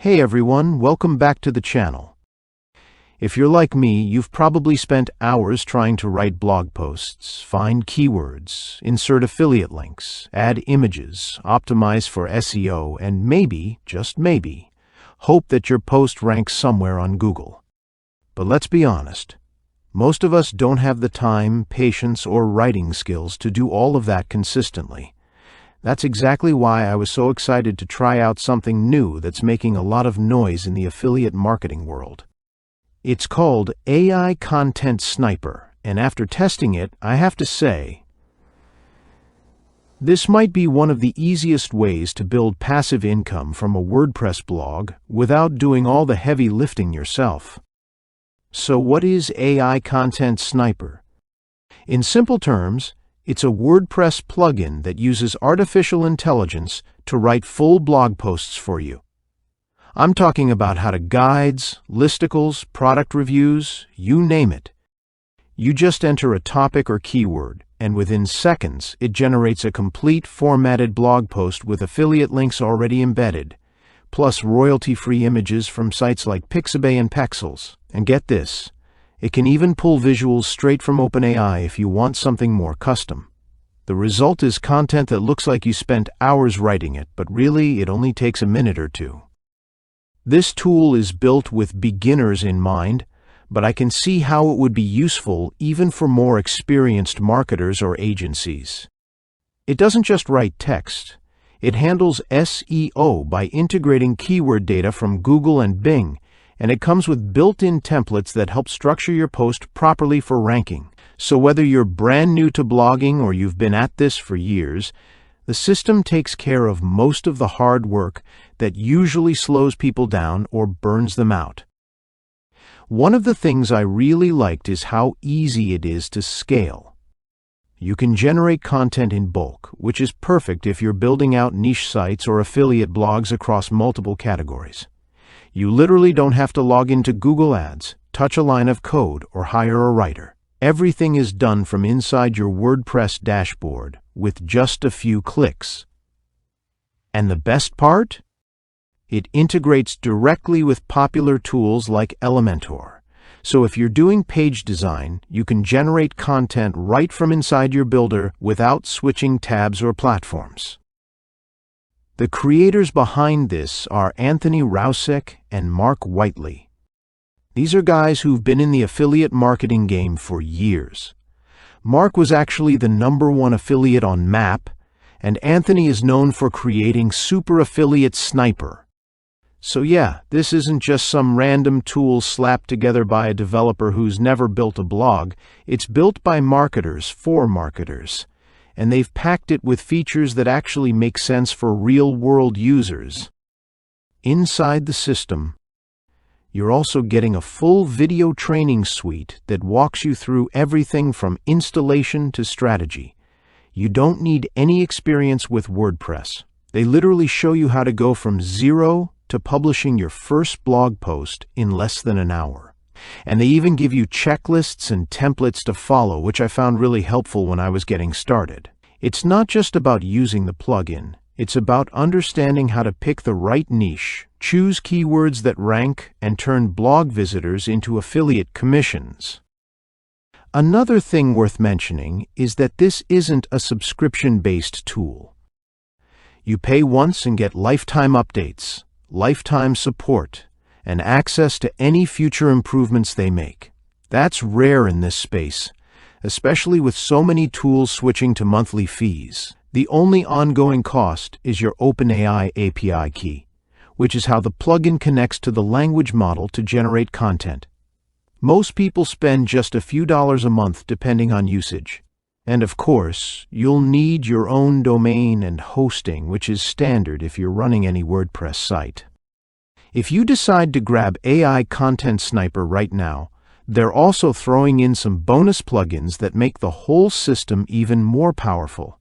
Hey everyone, welcome back to the channel. If you're like me, you've probably spent hours trying to write blog posts, find keywords, insert affiliate links, add images, optimize for SEO, and maybe, just maybe, hope that your post ranks somewhere on Google. But let's be honest, most of us don't have the time, patience, or writing skills to do all of that consistently. That's exactly why I was so excited to try out something new that's making a lot of noise in the affiliate marketing world. It's called AI Content Sniper, and after testing it, I have to say, this might be one of the easiest ways to build passive income from a WordPress blog without doing all the heavy lifting yourself. So what is AI Content Sniper? In simple terms, it's a WordPress plugin that uses artificial intelligence to write full blog posts for you. I'm talking about how to guides, listicles, product reviews, you name it. You just enter a topic or keyword, and within seconds it generates a complete formatted blog post with affiliate links already embedded, plus royalty-free images from sites like Pixabay and Pexels. And get this, it can even pull visuals straight from OpenAI if you want something more custom. The result is content that looks like you spent hours writing it, but really it only takes a minute or two. This tool is built with beginners in mind, but I can see how it would be useful even for more experienced marketers or agencies. It doesn't just write text. It handles SEO by integrating keyword data from Google and Bing, and it comes with built-in templates that help structure your post properly for ranking. So whether you're brand new to blogging or you've been at this for years, the system takes care of most of the hard work that usually slows people down or burns them out. One of the things I really liked is how easy it is to scale. You can generate content in bulk, which is perfect if you're building out niche sites or affiliate blogs across multiple categories. You literally don't have to log into Google Ads, touch a line of code, or hire a writer. Everything is done from inside your WordPress dashboard with just a few clicks. And the best part? It integrates directly with popular tools like Elementor. So if you're doing page design, you can generate content right from inside your builder without switching tabs or platforms. The creators behind this are Anthony Rousek and Mark Whiteley. These are guys who've been in the affiliate marketing game for years. Mark was actually the #1 affiliate on Map, and Anthony is known for creating Super Affiliate Sniper. So yeah, this isn't just some random tool slapped together by a developer who's never built a blog. It's built by marketers for marketers, and they've packed it with features that actually make sense for real-world users. Inside the system, you're also getting a full video training suite that walks you through everything from installation to strategy. You don't need any experience with WordPress. They literally show you how to go from zero to publishing your first blog post in less than an hour. And they even give you checklists and templates to follow, which I found really helpful when I was getting started. It's not just about using the plugin. It's about understanding how to pick the right niche, choose keywords that rank, and turn blog visitors into affiliate commissions. Another thing worth mentioning is that this isn't a subscription-based tool. You pay once and get lifetime updates, lifetime support, and access to any future improvements they make. That's rare in this space, especially with so many tools switching to monthly fees. The only ongoing cost is your OpenAI API key, which is how the plugin connects to the language model to generate content. Most people spend just a few dollars a month depending on usage. And of course, you'll need your own domain and hosting, which is standard if you're running any WordPress site. If you decide to grab AI Content Sniper right now, they're also throwing in some bonus plugins that make the whole system even more powerful.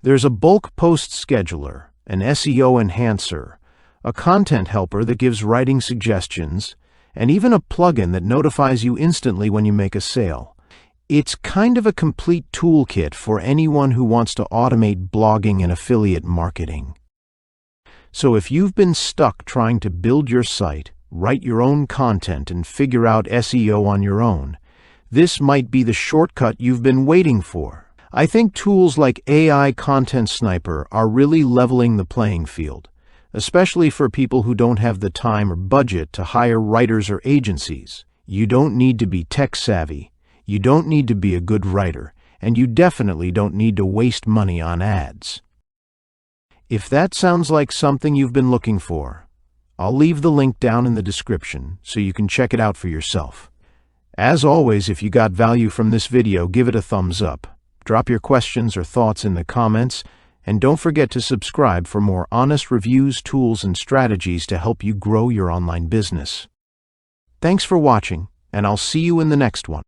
There's a bulk post scheduler, an SEO enhancer, a content helper that gives writing suggestions, and even a plugin that notifies you instantly when you make a sale. It's kind of a complete toolkit for anyone who wants to automate blogging and affiliate marketing. So if you've been stuck trying to build your site, write your own content, and figure out SEO on your own, this might be the shortcut you've been waiting for. I think tools like AI Content Sniper are really leveling the playing field, especially for people who don't have the time or budget to hire writers or agencies. You don't need to be tech savvy, you don't need to be a good writer, and you definitely don't need to waste money on ads. If that sounds like something you've been looking for, I'll leave the link down in the description so you can check it out for yourself. As always, if you got value from this video, give it a thumbs up. Drop your questions or thoughts in the comments, and don't forget to subscribe for more honest reviews, tools, and strategies to help you grow your online business. Thanks for watching, and I'll see you in the next one.